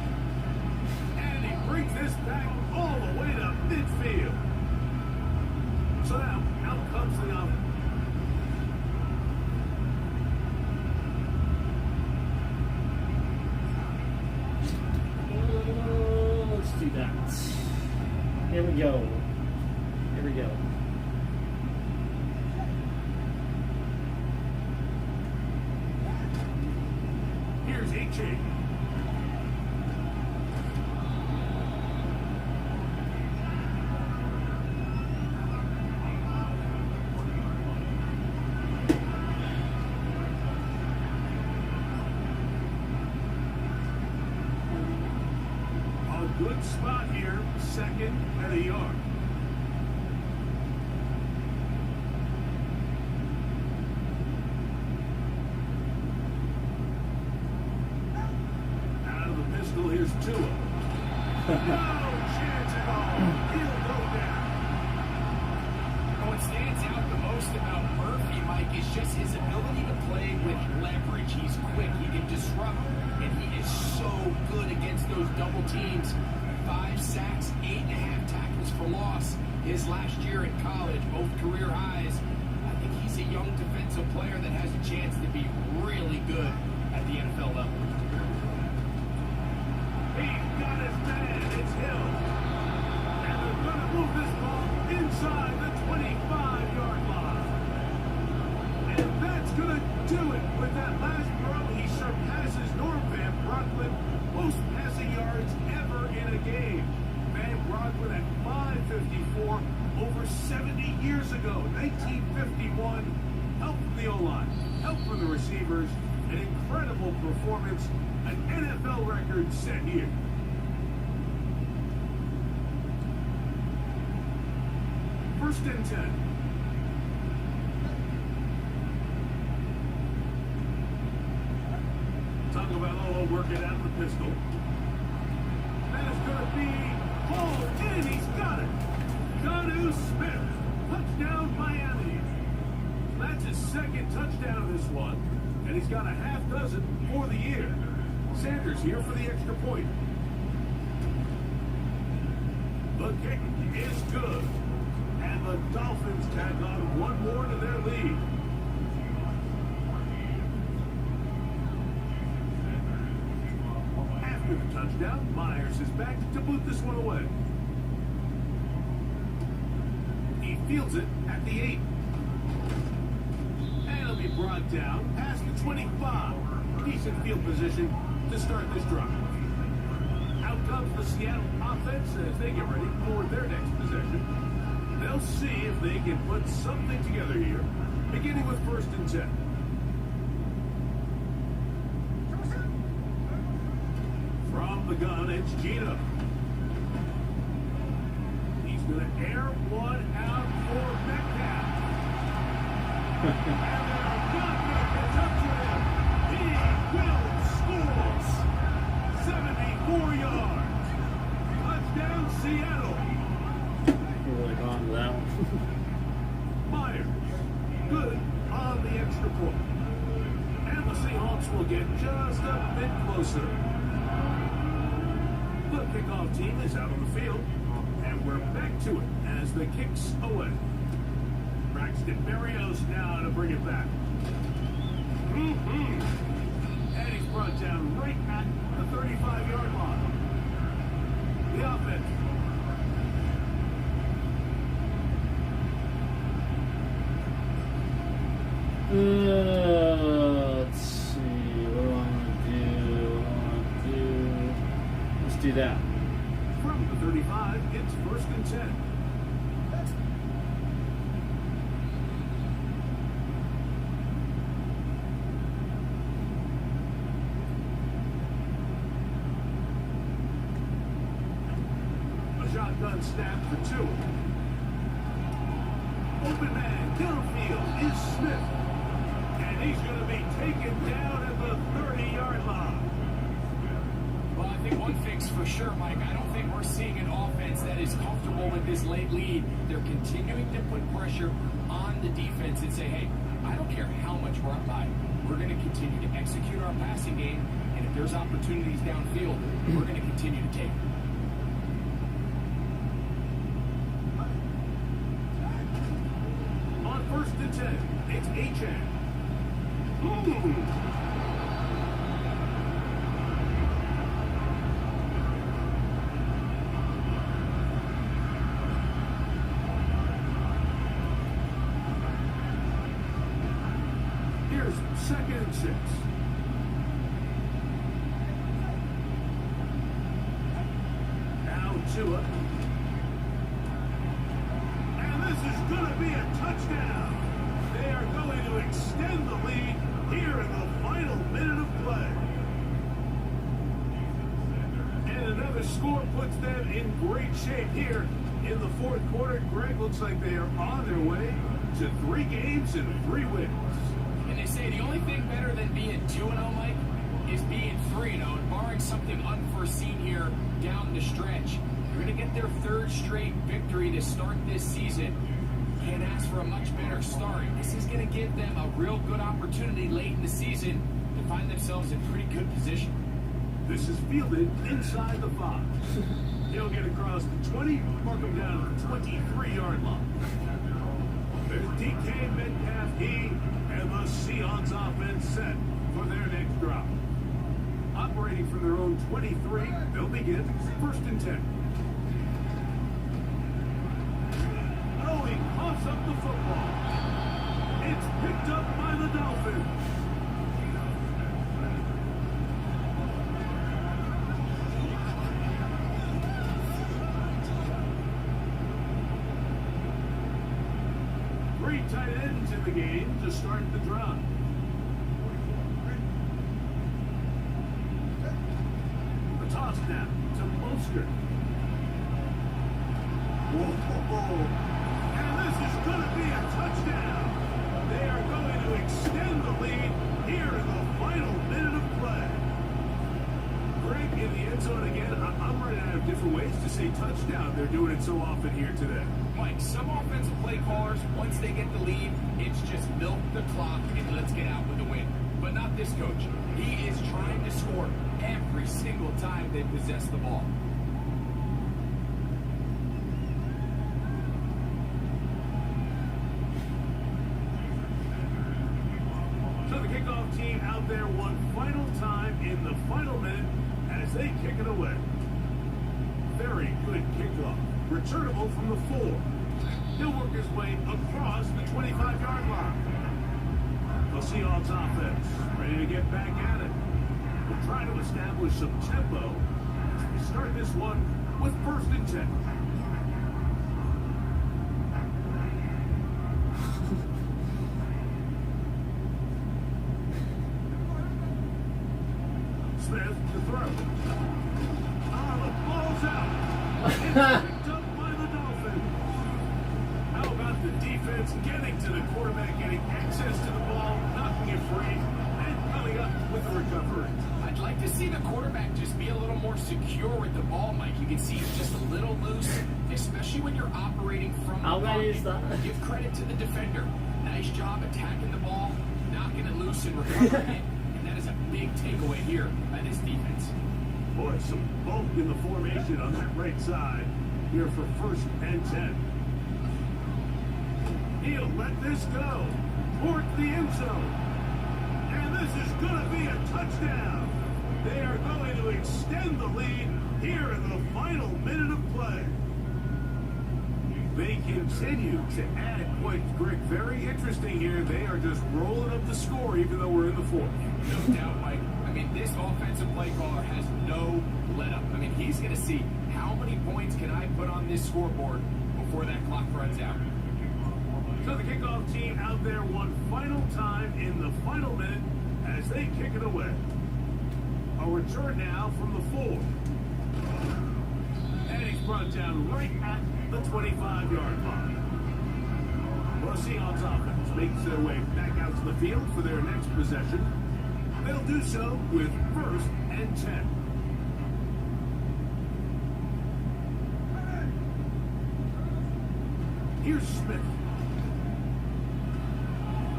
And he brings this back all the way to midfield. So now, out comes the offense. Let's do that. Here we go. Here we go. Here's H.A. A good spot here, second and a yard. Out of the pistol, here's Tua. No chance at all. He'll go down. What stands out the most about Murphy, Mike, is just his ability to play with leverage. He's quick, he can disrupt, and he is so good against those double teams. 5 sacks, 8.5 tackles for loss. His last year in college, both career highs. I think he's a young defensive player that has a chance to be really good at the NFL level. He's got his man. It's Hill. And they're going to move this ball inside the 25-yard line. And that's going to do it. With that last throw, he surpasses Norm Van Brocklin. Most passing yards ever in a game. Van Brocklin at 554 over 70 years ago, 1951. Help from the O-line, help from the receivers, an incredible performance, an NFL record set here. First and 10. Tagovailoa working out of the pistol. That is going to be hauled in. He's got it. Jonnu Smith. Touchdown, Miami. That's his second touchdown of this one. And he's got a half dozen for the year. Sanders here for the extra point. The kick is good. And the Dolphins tag on one more to their lead. After the touchdown, Myers is back to boot this one away. He fields it at the 8. And it'll be brought down past the 25. Decent field position to start this drive. Out comes the Seattle offense as they get ready for their next possession. They'll see if they can put something together here, beginning with first and 10. From the gun, it's Gino. He's going to air one out for Metcalf. And they're not going to catch up to him. He will score. 74 yards. Touchdown, Seattle. Really gone to that one. Myers, good on the extra point. And the Seahawks will get just a bit closer. The kickoff team is out on the field, and we're back to it as the kick's away. Braxton Berrios now to bring it back. And he's brought down right at the 35-yard line. The offense. Let's see. What do I want to do? do that. From the 35, it's 1st and 10. A shotgun snap for 2. Open man downfield is Smith. And he's going to be taken down at the 30-yard line. Well, I think one thing's for sure, Mike. I don't think we're seeing an offense that is comfortable with this late lead. They're continuing to put pressure on the defense and say, hey, I don't care how much we're up by. We're going to continue to execute our passing game, and if there's opportunities downfield, we're going to continue to take them. On 1st and 10, it's Achane. Ooh. Here's 2nd and 6. Now Tua. And this is going to be a touchdown. They are going to extend the lead here in the final minute of play. And another score puts them in great shape here in the 4th quarter. Greg, looks like they are on their way to 3 games and 3 wins. And they say the only thing better than being 2-0, Mike, is being 3-0. And barring something unforeseen here down the stretch, they're going to get their 3rd straight victory to start this season. Can't ask for a much better start. This is going to give them a real good opportunity late in the season to find themselves in pretty good position. This is fielded inside the 5. He'll get across the 20, mark him down at the 23-yard line. There's DK Metcalf, and the Seahawks offense set for their next drop. Operating from their own 23, they'll begin 1st and 10. Oh, he coughs up the football. It's picked up by the Dolphins. Three tight ends in the game to start the drive. The toss now to Mostert. Whoa. And this is going to be a touchdown. They are going to extend the lead here in the final minute of play. Greg in the end zone again. I'm running out of different ways to say touchdown. They're doing it so often here today. Mike, some offensive play callers, once they get the lead, it's just milk the clock and let's get out with a win. But not this coach. He is trying to score every single time they possess the ball. So the kickoff team out there one final time in the final minute as they kick it away. Very good kickoff. Returnable from the 4. He'll work his way across the 25-yard line. The Seahawks offense ready to get back at it. We'll try to establish some tempo as we start this one with 1st and 10. Smith to throw. The ball's out. It's picked up by the Dolphins. How about the defense getting to the quarterback, getting access to the ball, knocking it free, and coming up with the recovery? I'd like to see the quarterback just be a little more secure with the ball, Mike. You can see he's just a little loose, especially when you're operating from the How many is pocket. that? Give credit to the defender. Nice job attacking the ball, knocking it loose and recovering it. And that is a big takeaway here by this defense. Boy, some bulk in the formation on that right side here for 1st and 10. He'll let this go toward the end zone. And this is going to be a touchdown. They are going to extend the lead here in the final minute of play. They continue to add points. Greg, very interesting here. They are just rolling up the score even though we're in the 4th. No doubt, Mike. I mean, this offensive play caller has no let up. mean, he's going to see how many points can I put on this scoreboard before that clock runs out. So the kickoff team out there one final time in the final minute as they kick it away. A return now from the 4. And he's brought down right at the 25-yard line. Well, Seahawks offense makes their way back out to the field for their next possession. They'll do so with 1st and 10. Here's Smith.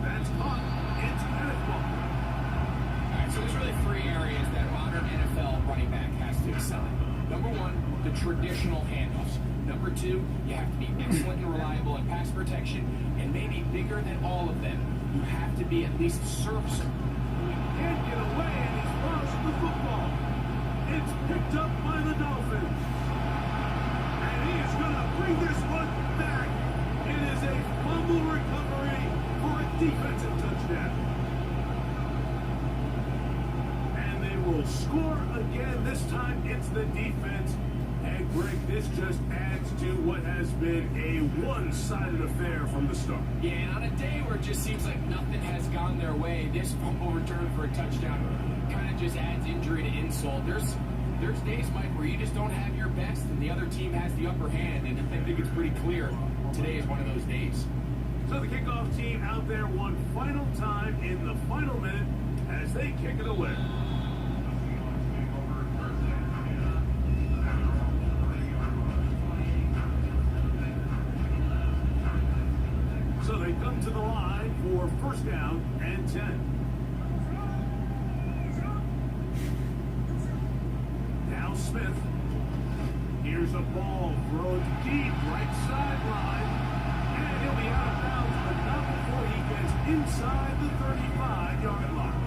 That's caught. It's Kenneth Walker. All right, so there's really 3 areas that modern NFL running back has to excel in. Number 1, the traditional handoffs. Number 2, you have to be excellent and reliable at pass protection, and maybe bigger than all of them, you have to be at least serviceable. He can't get away, and he's lost the football. It's picked up by the Dolphins. And he is going to bring this one back. It is a fumble recovery for a defensive touchdown. And they will score again. This time it's the defense. And Greg, this just adds to what has been a one-sided affair from the start. Yeah, and on a day where it just seems like nothing has gone their way, this fumble return for a touchdown kind of just adds injury to insult. There's days, Mike, where you just don't have your best and the other team has the upper hand, and I think it's pretty clear today is one of those days. So the kickoff team out there one final time in the final minute as they kick it away. So they come to the line for 1st down and 10. Now Smith. Here's a ball thrown deep right sideline. And he'll be out of bounds, but not before he gets inside the 35-yard line.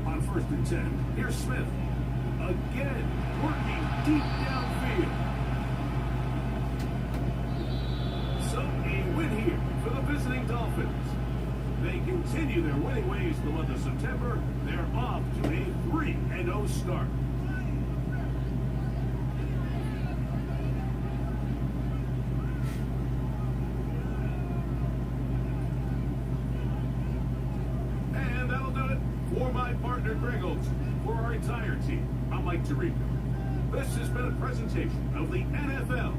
On 1st and 10, here's Smith. Again, working deep downfield. So a win here for the visiting Dolphins. They continue their winning ways the month of September. They're off to a 3-0 start. And that'll do it for my partner Greg Olson. For our entire team, I'm Mike Tirico. This has been a presentation of the NFL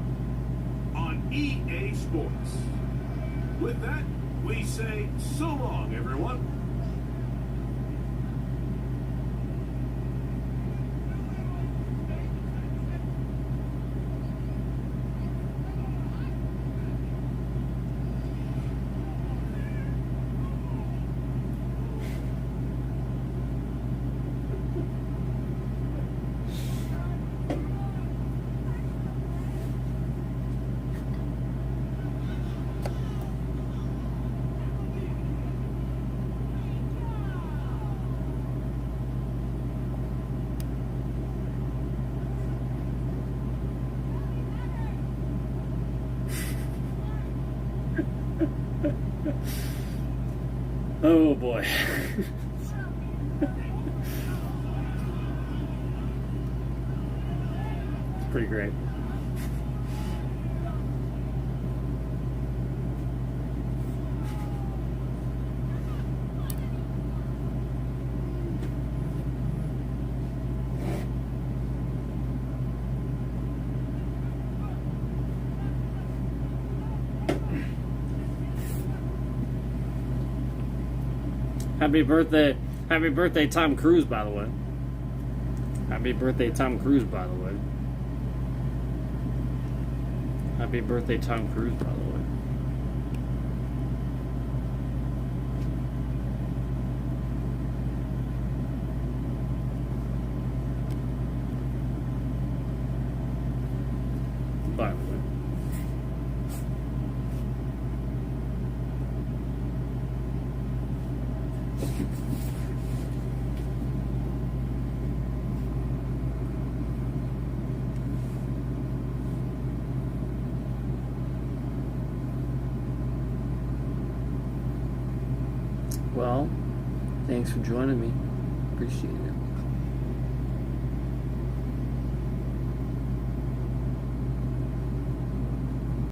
on EA Sports. With that, we say so long, everyone. Oh boy. It's pretty great. Happy birthday, Tom Cruise, by the way. Happy birthday, Tom Cruise, by the way. Happy birthday, Tom Cruise, by the way. By the way. Well, thanks for joining me. Appreciate it.